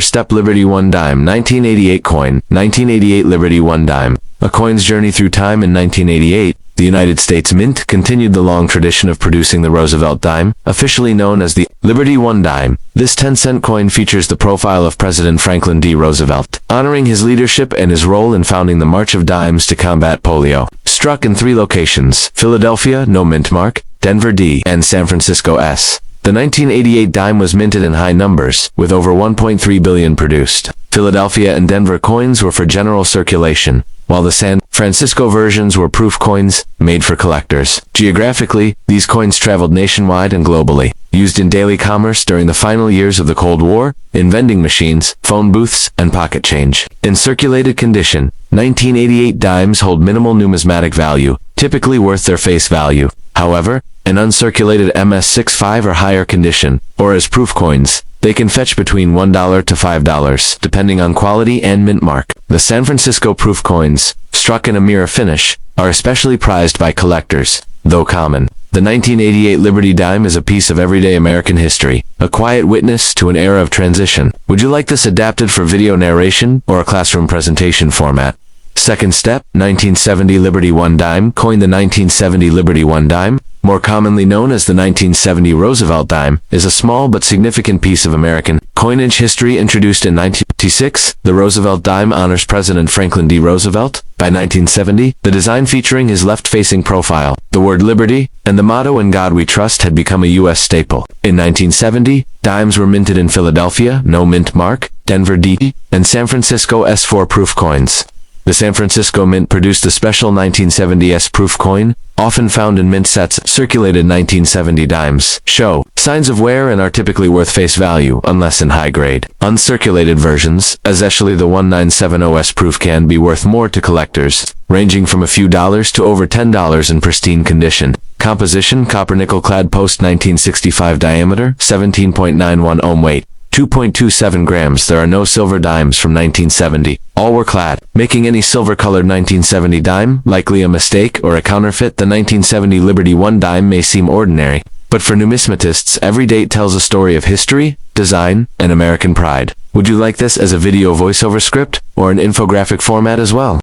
Step Liberty 1 Dime 1988 coin, 1988 Liberty 1 Dime. A coin's journey through time in 1988, the United States Mint continued the long tradition of producing the Roosevelt Dime, officially known as the Liberty 1 Dime. This 10-cent coin features the profile of President Franklin D. Roosevelt, honoring his leadership and his role in founding the March of Dimes to combat polio. Struck in 3 locations: Philadelphia, no mint mark; Denver D, and San Francisco S. The 1988 dime was minted in high numbers, with over 1.3 billion produced. Philadelphia and Denver coins were for general circulation, while the San Francisco versions were proof coins, made for collectors. Geographically, these coins traveled nationwide and globally, used in daily commerce during the final years of the Cold War, in vending machines, phone booths, and pocket change. In circulated condition, 1988 dimes hold minimal numismatic value, typically worth their face value. However, in uncirculated MS65 or higher condition, or as proof coins, they can fetch between $1 to $5, depending on quality and mint mark. The San Francisco proof coins, struck in a mirror finish, are especially prized by collectors, though common. The 1988 Liberty Dime is a piece of everyday American history, a quiet witness to an era of transition. Would you like this adapted for video narration or a classroom presentation format? Second step, 1970 Liberty 1 Dime. Coin. The 1970 Liberty 1 Dime, more commonly known as the 1970 Roosevelt Dime, is a small but significant piece of American coinage history. Introduced in 1956, the Roosevelt Dime honors President Franklin D. Roosevelt. By 1970, the design featuring his left-facing profile, the word Liberty, and the motto "In God We Trust" had become a U.S. staple. In 1970, dimes were minted in Philadelphia, no mint mark; Denver D, and San Francisco S4 proof coins. The San Francisco Mint produced a special 1970 S proof coin, often found in mint sets. Circulated 1970 dimes show signs of wear and are typically worth face value unless in high grade. Uncirculated versions, especially the 1970 S proof, can be worth more to collectors, ranging from a few dollars to over $10 in pristine condition. Composition: copper nickel clad, post 1965, diameter 17.91 ohm, weight 2.27 grams. There are no silver dimes from 1970. All were clad, making any silver-colored 1970 dime likely a mistake or a counterfeit. The 1970 Liberty 1 Dime may seem ordinary, but for numismatists, every date tells a story of history, design, and American pride. Would you like this as a video voiceover script or an infographic format as well?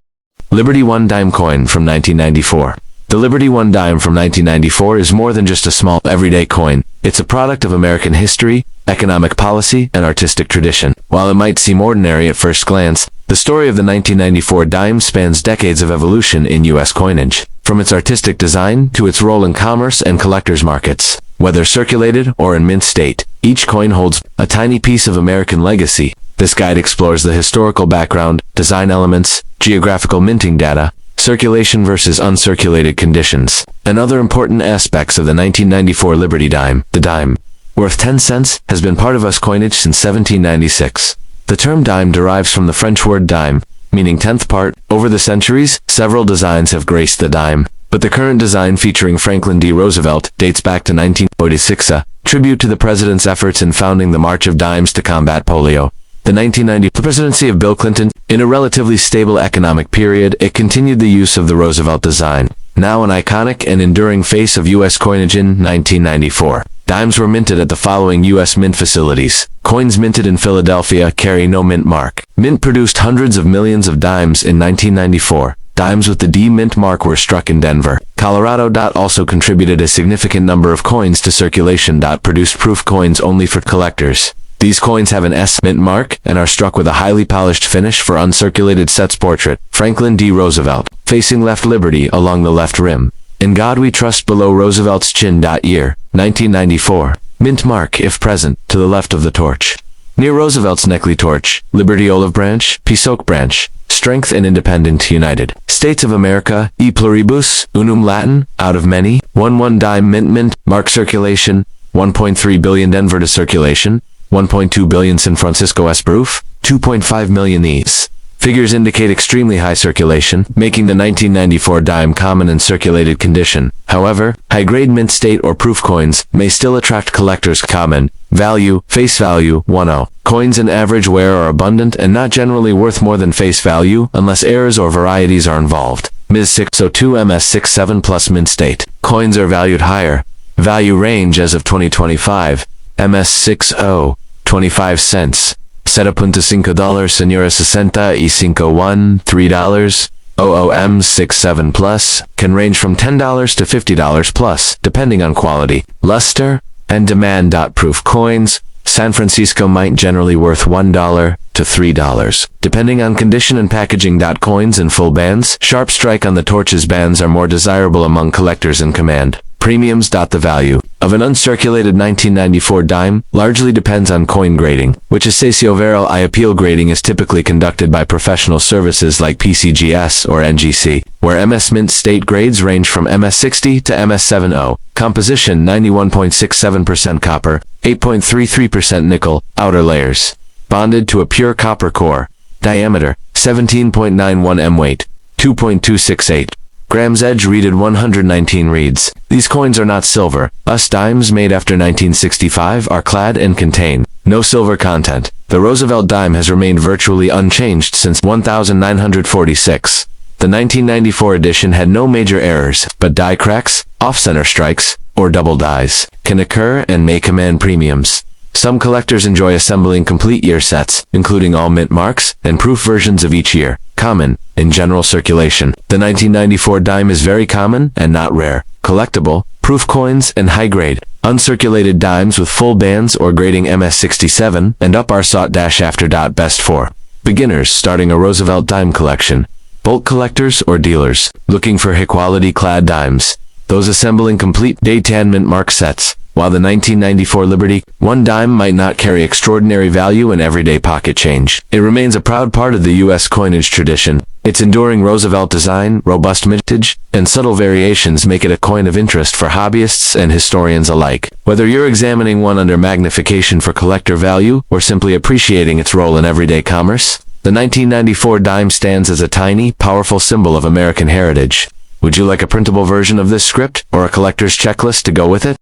Liberty 1 Dime coin from 1994. The Liberty 1 Dime from 1994 is more than just a small, everyday coin. It's a product of American history, economic policy, and artistic tradition. While it might seem ordinary at first glance, the story of the 1994 dime spans decades of evolution in U.S. coinage, from its artistic design to its role in commerce and collectors' markets. Whether circulated or in mint state, each coin holds a tiny piece of American legacy. This guide explores the historical background, design elements, geographical minting data, circulation versus uncirculated conditions, and other important aspects of the 1994 Liberty Dime. The dime, worth 10 cents, has been part of US coinage since 1796. The term dime derives from the French word dime, meaning 10th part. Over the centuries, several designs have graced the dime, but the current design featuring Franklin D. Roosevelt dates back to 1946, a tribute to the president's efforts in founding the March of Dimes to combat polio. The 1990 presidency of Bill Clinton, in a relatively stable economic period, it continued the use of the Roosevelt design, now an iconic and enduring face of U.S. coinage. In 1994, dimes were minted at the following U.S. mint facilities. Coins minted in Philadelphia carry no mint mark. Mint produced hundreds of millions of dimes in 1994. Dimes with the D mint mark were struck in Denver, Colorado. Also contributed a significant number of coins to circulation. Produced proof coins only for collectors. These coins have an S mint mark and are struck with a highly polished finish for uncirculated sets. Portrait: Franklin D. Roosevelt, facing left, Liberty along the left rim. In God We Trust below Roosevelt's chin. Year: 1994. Mint mark, if present, to the left of the torch. Near Roosevelt's neckly torch: Liberty olive branch, Peace oak branch. Strength and independent United States of America. E pluribus, unum Latin, out of many. 1 dime mint mark. Circulation: 1.3 billion Denver to circulation. 1.2 billion San Francisco S proof, 2.5 million. These figures indicate extremely high circulation, making the 1994 dime common in circulated condition. However, high-grade mint state or proof coins may still attract collectors. Common value: face value 10. Coins in average wear are abundant and not generally worth more than face value unless errors or varieties are involved. Ms. 602 MS67 plus mint state coins are valued higher. Value range as of 2025. MS60, 25 cents. $7.5, Senora 60 $3, OOM 67 plus, can range from $10 to $50 plus, depending on quality, luster, and demand. Proof coins, San Francisco Mint generally worth $1 to $3, depending on condition and packaging. Coins in full bands, sharp strike on the torches bands are more desirable among collectors in command. Premiums. The value of an uncirculated 1994 dime largely depends on coin grading, which is Sacioveral I appeal grading is typically conducted by professional services like PCGS or NGC, where MS Mint state grades range from MS60 to MS70. Composition 91.67% copper, 8.33% nickel, outer layers. Bonded to a pure copper core. Diameter 17.91 m. Weight 2.268 grams. Edge readed 119 reads. These coins are not silver. US dimes made after 1965 are clad and contain no silver content. The Roosevelt dime has remained virtually unchanged since 1946. The 1994 edition had no major errors, but die cracks, off-center strikes, or double dies can occur and may command premiums. Some collectors enjoy assembling complete year sets, including all mint marks and proof versions of each year. Common in general circulation. The 1994 dime is very common and not rare. Collectible, proof coins and high-grade, uncirculated dimes with full bands or grading MS67 and up are sought after. Best for beginners starting a Roosevelt dime collection, bulk collectors or dealers looking for high-quality clad dimes, those assembling complete day-tan mint mark sets. While the 1994 Liberty One dime might not carry extraordinary value in everyday pocket change, it remains a proud part of the U.S. coinage tradition. Its enduring Roosevelt design, robust mintage, and subtle variations make it a coin of interest for hobbyists and historians alike. Whether you're examining one under magnification for collector value or simply appreciating its role in everyday commerce, the 1994 dime stands as a tiny, powerful symbol of American heritage. Would you like a printable version of this script or a collector's checklist to go with it?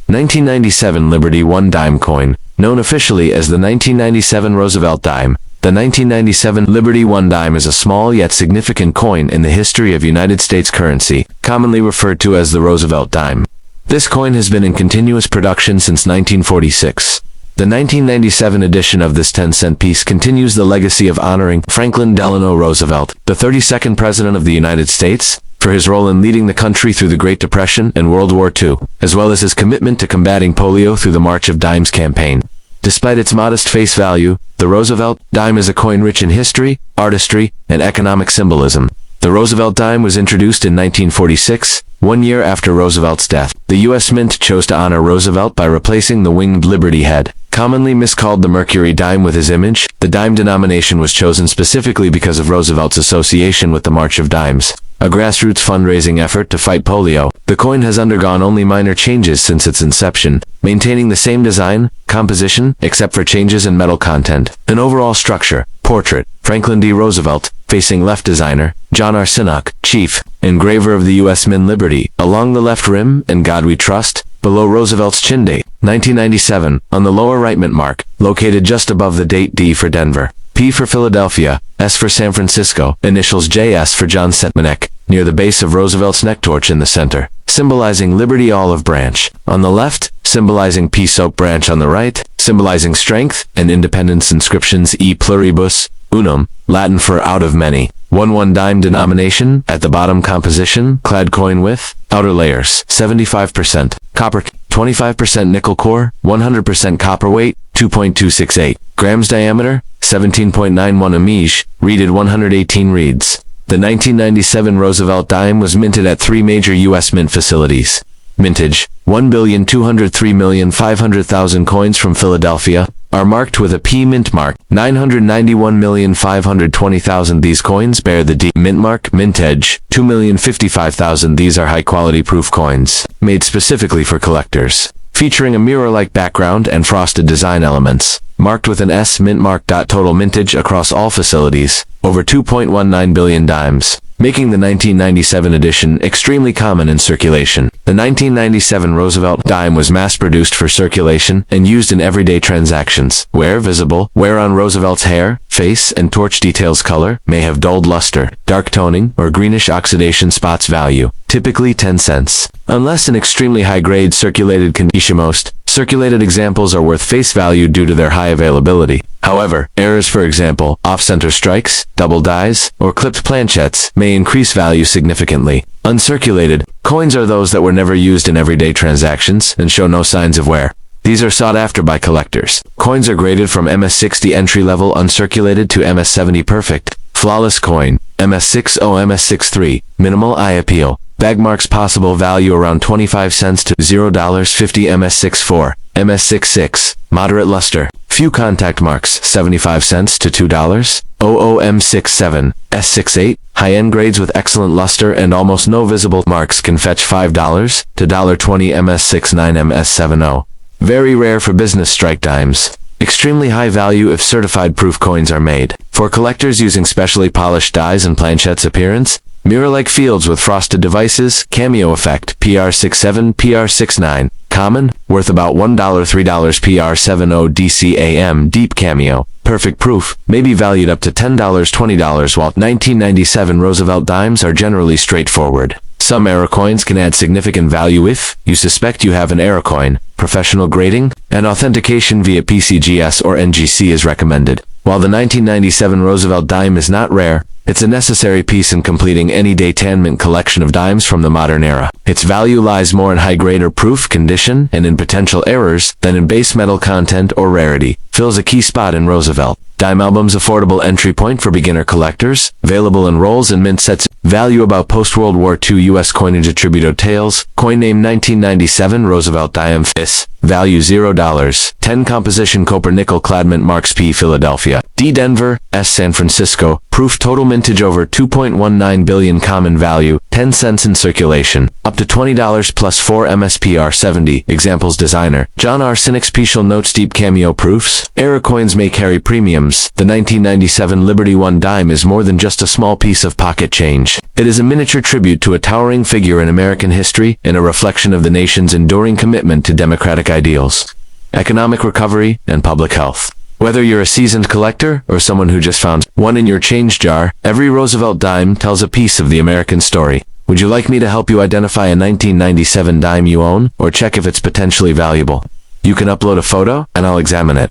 1997 Liberty One dime coin, known officially as the 1997 Roosevelt dime. The 1997 Liberty One dime is a small yet significant coin in the history of United States currency, commonly referred to as the Roosevelt dime. This coin has been in continuous production since 1946. The 1997 edition of this 10-cent piece continues the legacy of honoring Franklin Delano Roosevelt, the 32nd President of the United States, for his role in leading the country through the Great Depression and World War II, as well as his commitment to combating polio through the March of Dimes campaign. Despite its modest face value, the Roosevelt dime is a coin rich in history, artistry, and economic symbolism. The Roosevelt dime was introduced in 1946, 1 year after Roosevelt's death. The U.S. Mint chose to honor Roosevelt by replacing the winged Liberty head, commonly miscalled the Mercury dime, with his image. The dime denomination was chosen specifically because of Roosevelt's association with the March of Dimes, a grassroots fundraising effort to fight polio. The coin has undergone only minor changes since its inception, maintaining the same design, composition, except for changes in metal content. An overall structure, portrait, Franklin D. Roosevelt, facing left. Designer, John R. Sinnock, chief, engraver of the U.S. Mint Liberty, along the left rim, and God We Trust, below Roosevelt's chin date, 1997, on the lower right mint mark, located just above the date. D for Denver, P for Philadelphia, S for San Francisco, initials JS for John Setmanek, near the base of Roosevelt's neck torch in the center, symbolizing Liberty Olive Branch. On the left, symbolizing Peace Oak Branch. On the right, symbolizing strength and independence. Inscriptions E pluribus, UNUM, Latin for out of many. 1 dime denomination. At the bottom, composition, clad coin with outer layers, 75% copper, 25% nickel core, 100% copper. Weight 2.268 grams. Diameter 17.91 amige. Readed 118 reads. The 1997 Roosevelt dime was minted at 3 major U.S. mint facilities. Mintage 1,203,500,000 coins from Philadelphia are marked with a P mint mark. 991,520,000. These coins bear the D mint mark. Mintage 2,055,000. These are high-quality proof coins, made specifically for collectors, featuring a mirror-like background and frosted design elements, marked with an S mint mark. Total mintage across all facilities, over 2.19 billion dimes, making the 1997 edition extremely common in circulation. The 1997 Roosevelt dime was mass-produced for circulation and used in everyday transactions. Where visible, wear on Roosevelt's hair, face, and torch details. Color may have dulled luster, dark toning, or greenish oxidation spots. Value typically 10 cents. unless in extremely high-grade circulated condition. Most circulated examples are worth face value due to their high availability. However, errors, for example, off-center strikes, double dies, or clipped planchettes, may increase value significantly. Uncirculated coins are those that were never used in everyday transactions and show no signs of wear. These are sought after by collectors. Coins are graded from MS60 entry-level uncirculated to MS70 perfect. Flawless coin, MS60, MS63, minimal eye appeal. Bag marks possible value around 25 cents to $0.50. MS64, MS66, moderate luster. Few contact marks, 75 cents to $2. OOM67, S68, high-end grades with excellent luster and almost no visible marks can fetch $5 to $1.20. MS69, MS70. Very rare for business strike dimes. Extremely high value if certified proof coins are made. For collectors using specially polished dies and planchettes appearance, mirror-like fields with frosted devices, cameo effect, PR67, PR69, common, worth about $1, $3. PR70 DCAM, deep cameo, perfect proof, may be valued up to $10, $20, while 1997 Roosevelt dimes are generally straightforward. Some error coins can add significant value if you suspect you have an error coin. Professional grading and authentication via PCGS or NGC is recommended. While the 1997 Roosevelt dime is not rare, it's a necessary piece in completing any detainment collection of dimes from the modern era. Its value lies more in high-grade or proof condition and in potential errors than in base metal content or rarity. Fills a key spot in Roosevelt dime album's affordable entry point for beginner collectors, available in rolls and mint sets. Value about post-World War II U.S. coinage attribute tails. Coin name 1997 Roosevelt dime. FIS. Value $0. 10 composition copper nickel clad mint marks P Philadelphia. D Denver, S San Francisco. Proof total mintage over 2.19 billion. Common value 10 cents in circulation. Up to $20 plus 4 MSPR 70. Examples designer John R. Sinnock. Special notes deep cameo proofs. Error coins may carry premiums. The 1997 Liberty One dime is more than just a small piece of pocket change. It is a miniature tribute to a towering figure in American history and a reflection of the nation's enduring commitment to democratic ideals, economic recovery, and public health. Whether you're a seasoned collector or someone who just found one in your change jar, every Roosevelt dime tells a piece of the American story. Would you like me to help you identify a 1997 dime you own, or check if it's potentially valuable? You can upload a photo, and I'll examine it.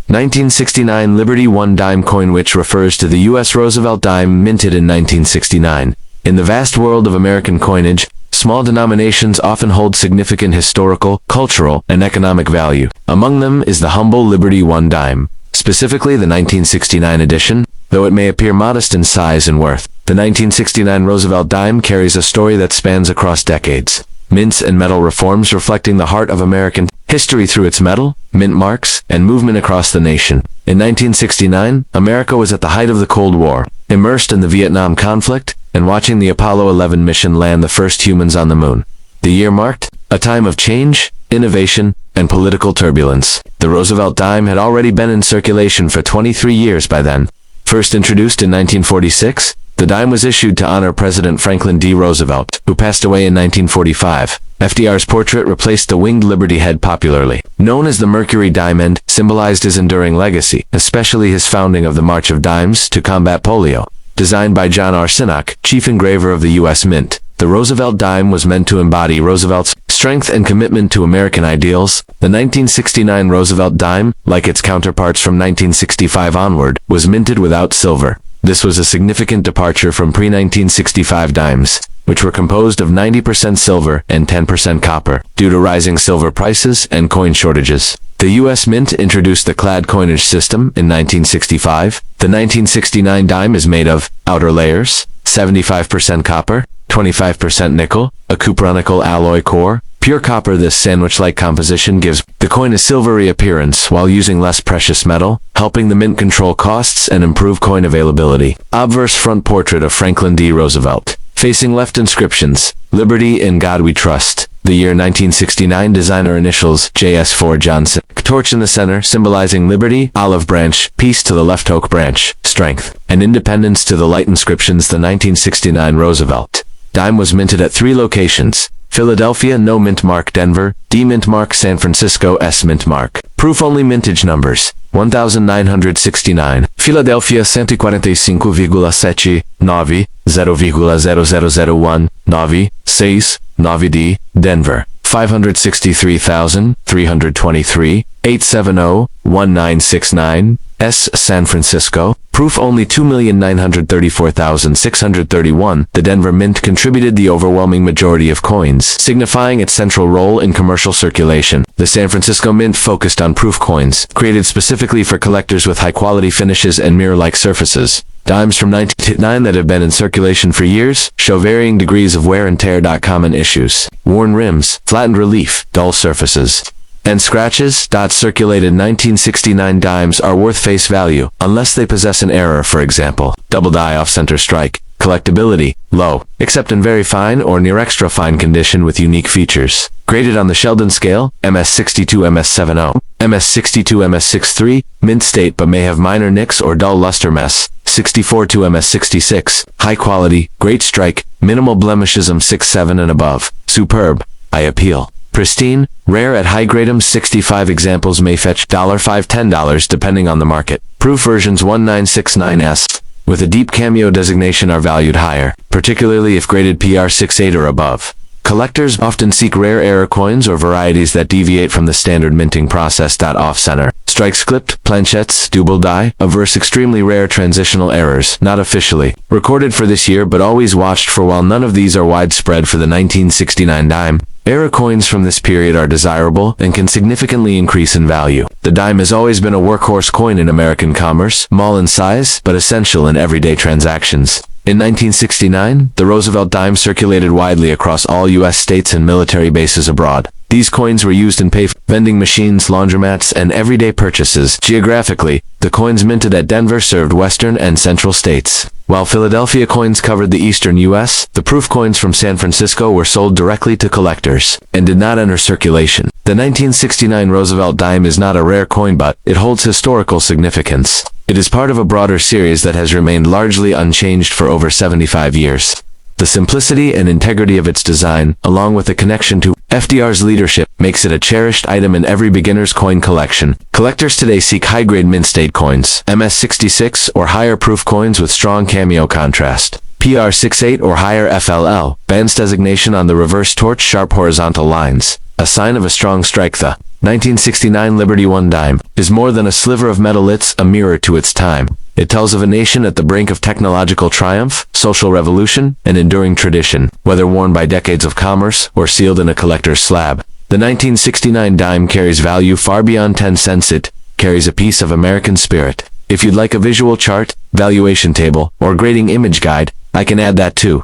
1969 Liberty One dime coin, which refers to the U.S. Roosevelt dime minted in 1969. In the vast world of American coinage, small denominations often hold significant historical, cultural, and economic value. Among them is the humble Liberty One dime, specifically the 1969 edition, though it may appear modest in size and worth. The 1969 Roosevelt dime carries a story that spans across decades. Mints and metal reforms reflecting the heart of American history through its metal, mint marks, and movement across the nation. In 1969, America was at the height of the Cold War, immersed in the Vietnam conflict, and watching the Apollo 11 mission land the first humans on the moon. The year marked a time of change, innovation, and political turbulence. The Roosevelt dime had already been in circulation for 23 years by then. First introduced in 1946, the dime was issued to honor President Franklin D. Roosevelt, who passed away in 1945. FDR's portrait replaced the winged Liberty head, popularly known as the Mercury Diamond, symbolized his enduring legacy, especially his founding of the March of Dimes to combat polio. Designed by John R. Sinnock, chief engraver of the U.S. Mint, the Roosevelt dime was meant to embody Roosevelt's strength and commitment to American ideals. The 1969 Roosevelt dime, like its counterparts from 1965 onward, was minted without silver. This was a significant departure from pre-1965 dimes, which were composed of 90% silver and 10% copper, due to rising silver prices and coin shortages. The U.S. Mint introduced the clad coinage system in 1965. The 1969 dime is made of outer layers, 75% copper, 25% nickel, a cupronical alloy core, pure copper. This sandwich-like composition gives the coin a silvery appearance while using less precious metal, helping the mint control costs and improve coin availability. Obverse front portrait of Franklin D. Roosevelt. Facing left inscriptions, Liberty, in God We Trust. The year 1969 designer initials JS4 Johnson. Torch in the center, symbolizing liberty, olive branch, peace to the left oak branch, strength, and independence to the light inscriptions. The 1969 Roosevelt dime was minted at 3 locations: Philadelphia, no mint mark; Denver, D mint mark; San Francisco, S mint mark. Proof only mintage numbers 1969. Philadelphia 145,7 9 0,0001 9 6 9D. Denver 563,323 870 1969 S. San Francisco. Proof only 2,934,631. The Denver Mint contributed the overwhelming majority of coins, signifying its central role in commercial circulation. The San Francisco Mint focused on proof coins, created specifically for collectors with high-quality finishes and mirror-like surfaces. Dimes from 1909 that have been in circulation for years show varying degrees of wear and tear. Common issues: worn rims, flattened relief, dull surfaces, and scratches. Circulated 1969 dimes are worth face value, unless they possess an error, for example, double die off-center strike. Collectability, low, except in very fine or near extra fine condition with unique features. Graded on the Sheldon scale, MS62 MS70, MS62 MS63, mint state but may have minor nicks or dull luster mess. 64 to MS66, high quality, great strike, minimal blemishes. 67 and above, superb, I appeal. Pristine, rare at high grade. 65 examples may fetch $5–10 depending on the market. Proof versions 1969S with a deep cameo designation are valued higher, particularly if graded PR68 or above. Collectors often seek rare error coins or varieties that deviate from the standard minting process. Off-center, strikes clipped, planchettes, double die, Obverse extremely rare transitional errors, not officially recorded for this year but always watched for. While none of these are widespread for the 1969 dime, error coins from this period are desirable and can significantly increase in value. The dime has always been a workhorse coin in American commerce, small in size but essential in everyday transactions. In 1969, the Roosevelt Dime circulated widely across all U.S. states and military bases abroad. These coins were used in vending machines, laundromats, and everyday purchases. Geographically, the coins minted at Denver served western and central states. While Philadelphia coins covered the eastern U.S., the proof coins from San Francisco were sold directly to collectors and did not enter circulation. The 1969 Roosevelt Dime is not a rare coin, but it holds historical significance. It is part of a broader series that has remained largely unchanged for over 75 years. The simplicity and integrity of its design, along with the connection to FDR's leadership, makes it a cherished item in every beginner's coin collection. Collectors today seek high-grade mint-state coins, MS66 or higher proof coins with strong cameo contrast, PR68 or higher FLL, bands designation on the reverse torch, sharp horizontal lines, a sign of a strong strike. The 1969 Liberty One dime is more than a sliver of metal. It's a mirror to its time. It tells of a nation at the brink of technological triumph, social revolution, and enduring tradition, whether worn by decades of commerce or sealed in a collector's slab. The 1969 dime carries value far beyond 10 cents. It carries a piece of American spirit. If you'd like a visual chart, valuation table, or grading image guide, I can add that too.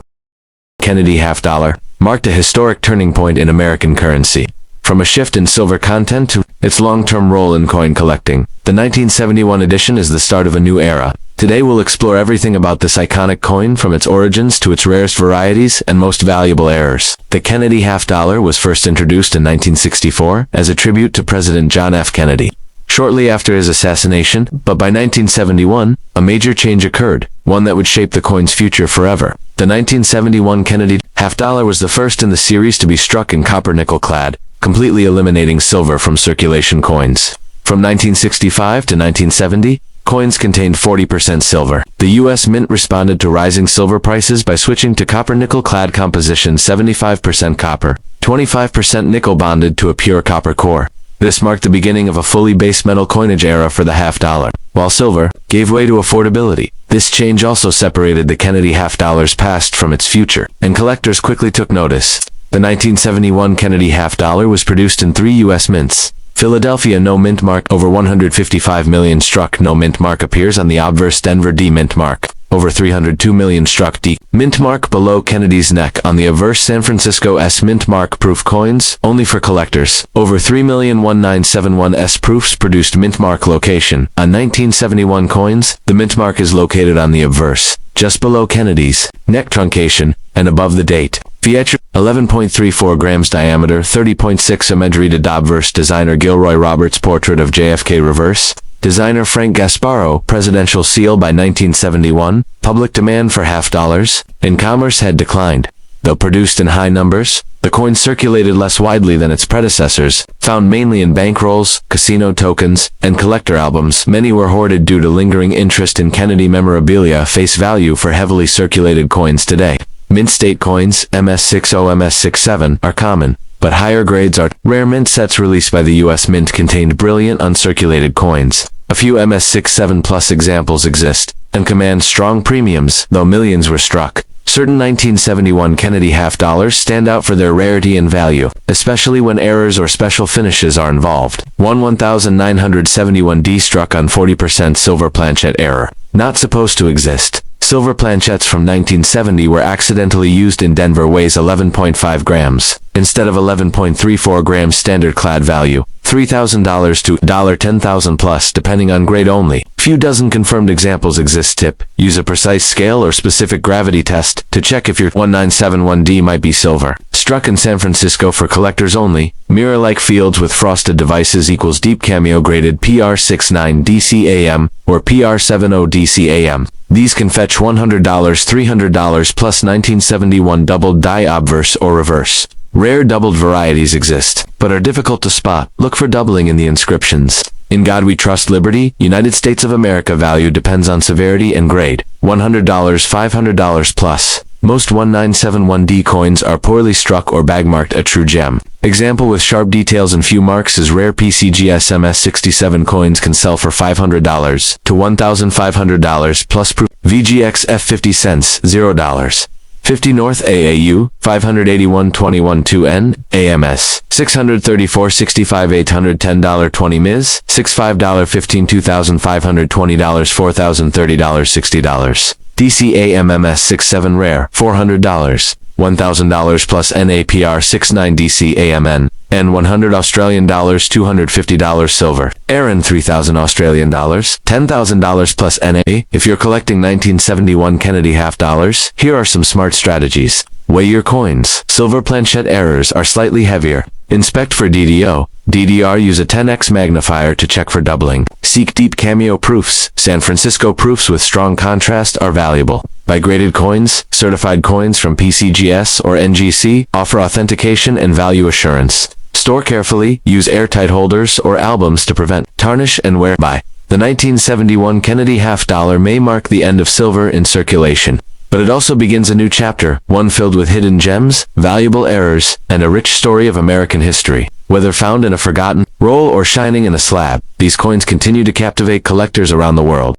Kennedy $50 marked a historic turning point in American currency. From a shift in silver content to its long-term role in coin collecting, the 1971 edition is the start of a new era. Today we'll explore everything about this iconic coin, from its origins to its rarest varieties and most valuable errors. The Kennedy $50 was first introduced in 1964 as a tribute to President John F. Kennedy, shortly after his assassination, but by 1971, a major change occurred, one that would shape the coin's future forever. The 1971 Kennedy $50 was the first in the series to be struck in copper-nickel clad, completely eliminating silver from circulation coins. From 1965 to 1970, coins contained 40% silver. The U.S. Mint responded to rising silver prices by switching to copper-nickel clad composition, 75% copper, 25% nickel bonded to a pure copper core. This marked the beginning of a fully base metal coinage era for the $50, while silver gave way to affordability. This change also separated the Kennedy $50's past from its future, and collectors quickly took notice. The 1971 Kennedy $50 was produced in 3 U.S. mints. Philadelphia no mint mark, over 155 million struck. No mint mark appears on the Obverse Denver D mint mark. Over 302 million struck D mint mark below Kennedy's neck on the Obverse San Francisco S mint mark. Proof coins only for collectors. Over 3,000,1971 S proofs produced mint mark location. On 1971 coins, the mint mark is located on the Obverse, just below Kennedy's neck truncation and above the date. Feature 11.34 grams diameter, 30.6 imagery to Obverse. Designer Gilroy Roberts. Portrait of JFK reverse. Designer Frank Gasparro. Presidential seal by 1971. Public demand for $50 in commerce had declined. Though produced in high numbers, the The coin circulated less widely than its predecessors, found mainly in bankrolls, casino tokens, and collector albums. Many were hoarded due to lingering interest in Kennedy memorabilia face value for heavily circulated coins today. Mint state coins, MS60, MS67, are common, but higher grades are rare. Mint sets released by the U.S. Mint contained brilliant uncirculated coins. A few MS67 plus examples exist, and command strong premiums, though millions were struck. Certain 1971 Kennedy half dollars stand out for their rarity and value, especially when errors or special finishes are involved. 1971D struck on 40% silver planchette error. Not supposed to exist. Silver planchettes from 1970 were accidentally used in Denver. Weighs 11.5 grams, instead of 11.34 grams standard clad value. $3,000 to $10,000 plus, depending on grade only. Few dozen confirmed examples exist. Tip: use a precise scale or specific gravity test to check if your 1971D might be silver. Struck in San Francisco for collectors only. Mirror-like fields with frosted devices equals deep cameo graded PR69 DCAM or PR70 DCAM. These can fetch $100, $300 plus 1971 doubled die obverse or reverse. Rare doubled varieties exist, but are difficult to spot. Look for doubling in the inscriptions. In God We Trust Liberty, United States of America value depends on severity and grade. $100, $500 plus. Most 1971D coins are poorly struck or bagmarked a true gem. Example with sharp details and few marks is rare PCGS MS67 coins can sell for $500 to $1,500 plus proof. VGX F50 cents, $0. 50 North AAU, 581.21 2N, AMS, 634.65 $810 20 Ms, $65.15 $2,520 $4,030 $60. DCAMMS 67 rare, $400. $1,000 plus NAPR 69 DCAMN, and $100 Australian dollars $250 silver. Aaron $3,000 Australian dollars, $10,000 plus NA. If you're collecting 1971 Kennedy half dollars, here are some smart strategies. Weigh your coins. Silver planchette errors are slightly heavier. Inspect for DDO. DDR. Use a 10x magnifier to check for doubling. Seek deep cameo proofs. San Francisco proofs with strong contrast are valuable. Buy graded coins. Certified coins from PCGS or NGC offer authentication and value assurance. Store carefully. Use airtight holders or albums to prevent tarnish and wear. Buy. The 1971 Kennedy half dollar may mark the end of silver in circulation, but it also begins a new chapter, one filled with hidden gems, valuable errors, and a rich story of American history. Whether found in a forgotten roll or shining in a slab, these coins continue to captivate collectors around the world.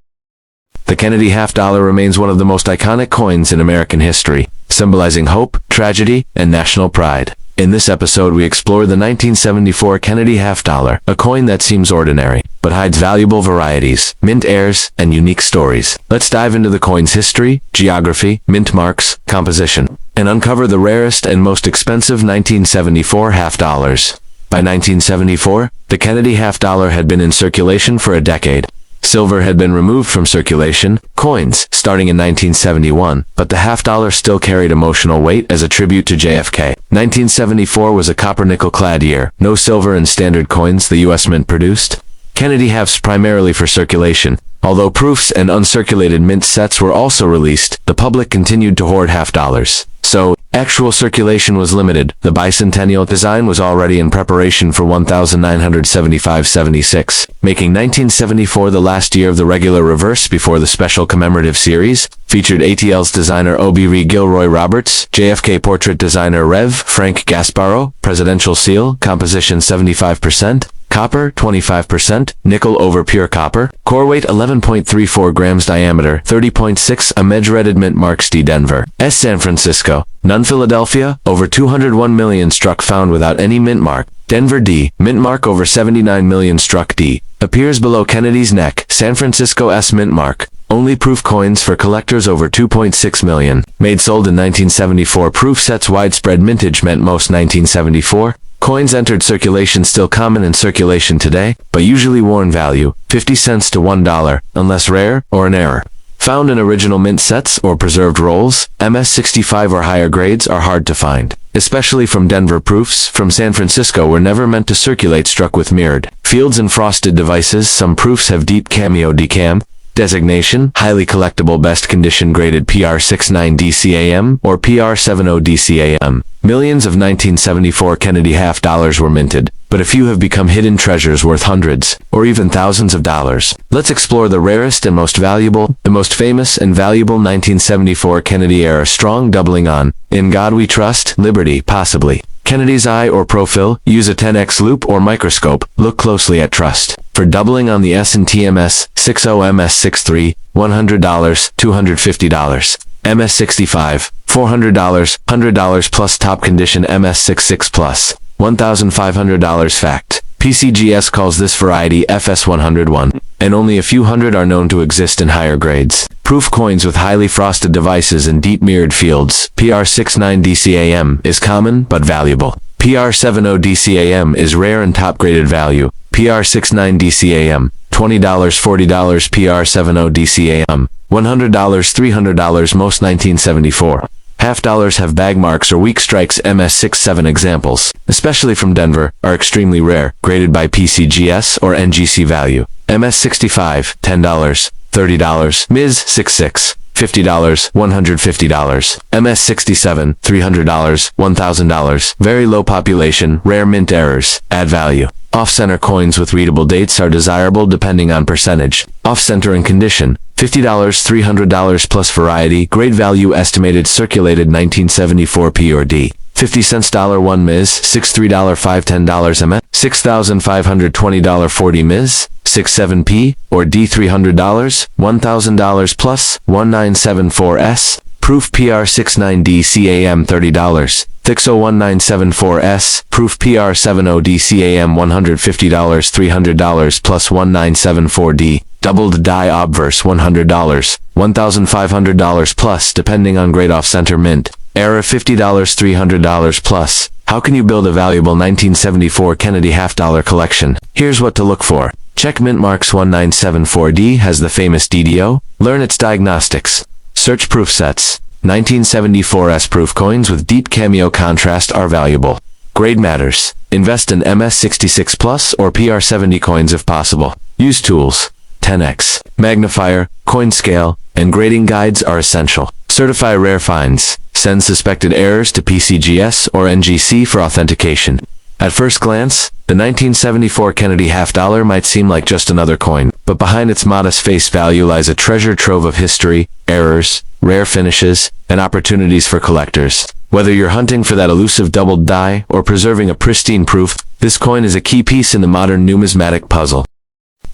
The Kennedy half dollar remains one of the most iconic coins in American history, symbolizing hope, tragedy, and national pride. In this episode, we explore the 1974 Kennedy half dollar, a coin that seems ordinary, but hides valuable varieties, mint heirs, and unique stories. Let's dive into the coin's history, geography, mint marks, composition, and uncover the rarest and most expensive 1974 half dollars. By 1974, the Kennedy half dollar had been in circulation for a decade. Silver had been removed from circulation, coins, starting in 1971, but the half dollar still carried emotional weight as a tribute to JFK. 1974 was a copper-nickel clad year. No silver in standard coins the U.S. Mint produced. Kennedy halves primarily for circulation. Although proofs and uncirculated mint sets were also released, the public continued to hoard half dollars. So, actual circulation was limited. The bicentennial design was already in preparation for 1975-76, making 1974 the last year of the regular reverse before the special commemorative series. Featured ATL's designer O.B. Gilroy Roberts, JFK portrait designer Rev. Frank Gasparo, presidential seal, composition 75%, copper 25%, nickel over pure copper, core weight 11.34 grams, diameter 30.6, image-redded mint marks D. Denver, S. San Francisco, none Philadelphia, over 201 million struck found without any mint mark, Denver D, mint mark over 79 million struck D, appears below Kennedy's neck, San Francisco S mint mark, only proof coins for collectors over 2.6 million, made sold in 1974 proof sets widespread mintage meant most 1974, coins entered circulation still common in circulation today, but usually worn value, 50 cents to $1, unless rare or an error. Found in original mint sets or preserved rolls, MS65 or higher grades are hard to find, especially from Denver proofs from San Francisco were never meant to circulate struck with mirrored fields and frosted devices. Some proofs have deep cameo decam, Designation, highly collectible best condition graded PR69 DCAM or PR70 DCAM. Millions of 1974 Kennedy half dollars were minted, but a few have become hidden treasures worth hundreds, or even thousands of dollars. Let's explore the rarest and most valuable, the most famous and valuable 1974 Kennedy era strong doubling on. In God we trust, liberty, possibly. Kennedy's eye or profile, use a 10x loop or microscope, look closely at trust. For doubling on the S&T MS, 60MS63, $100, $250. MS65, $400, $100 plus top condition MS66 plus, $1,500 fact. PCGS calls this variety FS101, and only a few hundred are known to exist in higher grades. Proof coins with highly frosted devices and deep mirrored fields, PR69 DCAM, is common but valuable. PR70 DCAM is rare and top-graded value. PR69 DCAM, $20, $40, PR70 DCAM, $100, $300 most 1974. Half dollars have bag marks or weak strikes. MS67 examples, especially from Denver, are extremely rare, graded by PCGS or NGC value. MS65, $10, $30, Ms. 66, $50, $150, MS67, $300, $1,000, very low population, rare mint errors, add value. Off-center coins with readable dates are desirable depending on percentage. Off-center and condition, $50, $300 plus variety, grade value estimated circulated 1974 P or D. 50 cents $1 Ms. $63 $5 $10 MS. $6,520 40 Ms. 67 P or D. $300, $1,000 plus 1974 S. Proof PR69D CAM $30. Thixo 1974S, Proof PR70D CAM $150, $300 plus 1974D. Doubled die Obverse $100, $1,500 plus depending on grade off-center mint. Error $50, $300 plus. How can you build a valuable 1974 Kennedy half-dollar collection? Here's what to look for. Check mint marks. 1974D has the famous DDO. Learn its diagnostics. Search proof sets. 1974S proof coins with deep cameo contrast are valuable. Grade matters. Invest in MS66 Plus or PR70 coins if possible. Use tools. 10x, magnifier, coin scale, and grading guides are essential. Certify rare finds. Send suspected errors to PCGS or NGC for authentication. At first glance, the 1974 Kennedy half dollar might seem like just another coin, but behind its modest face value lies a treasure trove of history, errors, rare finishes, and opportunities for collectors. Whether you're hunting for that elusive doubled die or preserving a pristine proof, this coin is a key piece in the modern numismatic puzzle.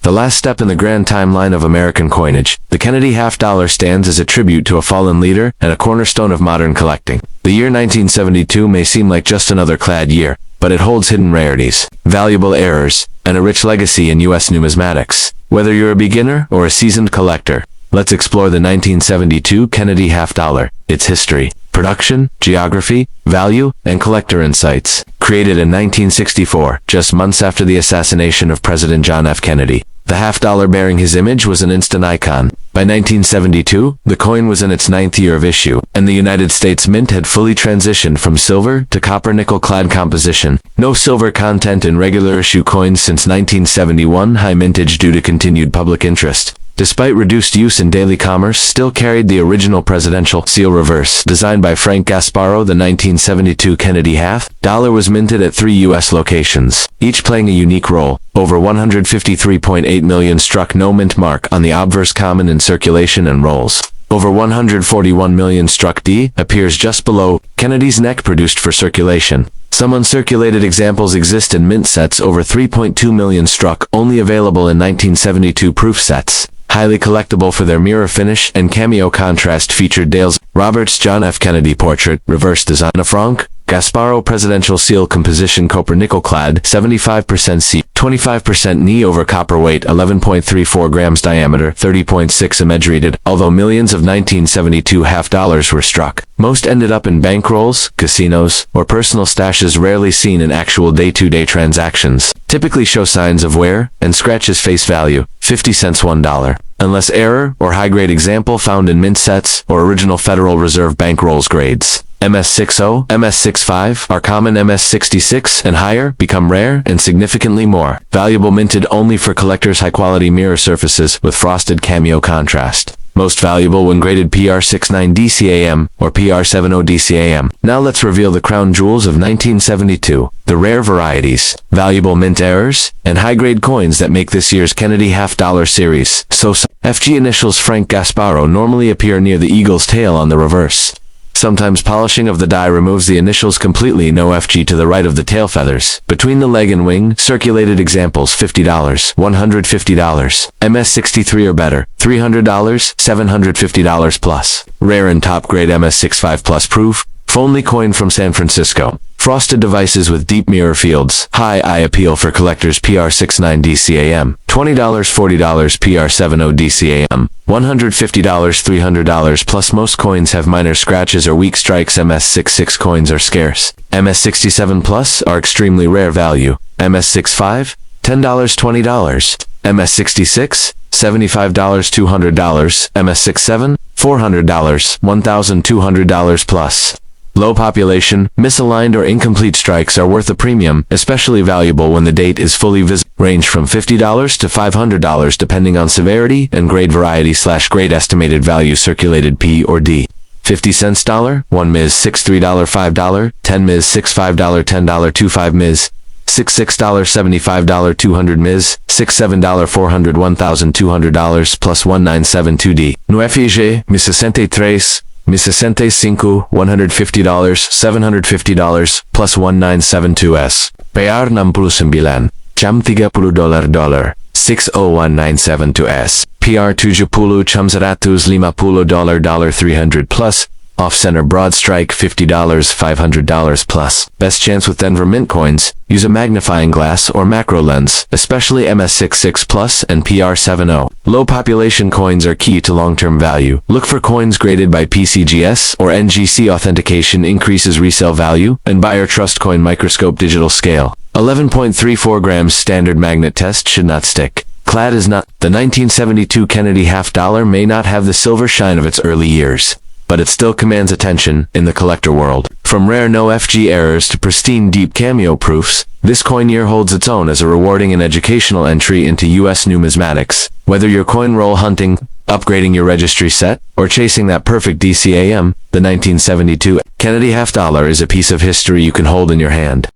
The last step in the grand timeline of American coinage, the Kennedy half dollar stands as a tribute to a fallen leader and a cornerstone of modern collecting. The year 1972 may seem like just another clad year, but it holds hidden rarities, valuable errors, and a rich legacy in U.S. numismatics. Whether you're a beginner or a seasoned collector, let's explore the 1972 Kennedy half dollar, its history, production, geography, value, and collector insights. Created in 1964, just months after the assassination of President John F. Kennedy, the half dollar bearing his image was an instant icon. By 1972, the coin was in its 9th year of issue, and the United States Mint had fully transitioned from silver to copper-nickel clad composition. No silver content in regular issue coins since 1971, high mintage due to continued public interest. Despite reduced use in daily commerce, still carried the original presidential seal reverse. Designed by Frank Gasparro, the 1972 Kennedy half dollar was minted at 3 U.S. locations, each playing a unique role. Over 153.8 million struck no mint mark on the Obverse common in circulation and rolls. Over 141 million struck D, appears just below Kennedy's neck produced for circulation. Some uncirculated examples exist in mint sets. Over 3.2 million struck, only available in 1972 proof sets. Highly collectible for their mirror finish and cameo contrast. Featured Dale's Roberts John F. Kennedy portrait, reverse design. A Frank Gasparro presidential seal composition, copper nickel clad, 75% C, 25% Ni over copper weight, 11.34 grams diameter, 30.6 image rated. Although millions of 1972 half dollars were struck, most ended up in bankrolls, casinos, or personal stashes, rarely seen in actual day-to-day transactions. Typically show signs of wear and scratches. Face value, 50 cents $1. Unless error or high-grade example found in mint sets or original Federal Reserve bankrolls grades. MS60, MS65 are common. MS66 and higher become rare and significantly more valuable, minted only for collectors. High-quality mirror surfaces with frosted cameo contrast. Most valuable when graded PR69 DCAM or PR70 DCAM. Now let's reveal the crown jewels of 1972, the rare varieties, valuable mint errors, and high-grade coins that make this year's Kennedy half-dollar series so. FG initials Frank Gasparo normally appear near the eagle's tail on the reverse. Sometimes polishing of the die removes the initials completely. No FG to the right of the tail feathers. Between the leg and wing, circulated examples $50, $150. MS63 or better, $300, $750 plus. Rare and top-grade MS65 plus proof. Only coin from San Francisco. Frosted devices with deep mirror fields. High eye appeal for collectors. PR69 DCAM. $20, $40 PR70 DCAM. $150, $300 plus. Most coins have minor scratches or weak strikes. MS66 coins are scarce. MS67 plus are extremely rare value. MS65, $10, $20. MS66, $75, $200. MS67, $400, $1,200 plus. Low population, misaligned or incomplete strikes are worth a premium, especially valuable when the date is fully visible. Range from $50 to $500 depending on severity and grade. Variety/grade estimated value circulated P or D. 50 cents dollar, 1 Ms. $6 $3 $5, 10 Ms. $6 $5 $10 25 Ms. $6 $75 $200 Ms. $6 $7 $400 $1,200 plus 1972D. Nuefige, Mi 63. Mi 65, $150, $750 plus 1972S. PR 69, jam $30 $60197 PR 70 jam $150 $300 plus. Off-center broad strike $50 $500 plus. Best chance with Denver Mint coins. Use a magnifying glass or macro lens, especially MS66 plus and PR70. Low population coins are key to long-term value. Look for coins graded by PCGS or NGC. Authentication increases resale value, and buyer trust. Coin microscope digital scale. 11.34 grams standard magnet test should not stick. Clad is not. The 1972 Kennedy half-dollar may not have the silver shine of its early years, but it still commands attention in the collector world. From rare no FG errors to pristine deep cameo proofs, this coin year holds its own as a rewarding and educational entry into U.S. numismatics. Whether you're coin roll hunting, upgrading your registry set, or chasing that perfect DCAM, the 1972 Kennedy half-dollar is a piece of history you can hold in your hand.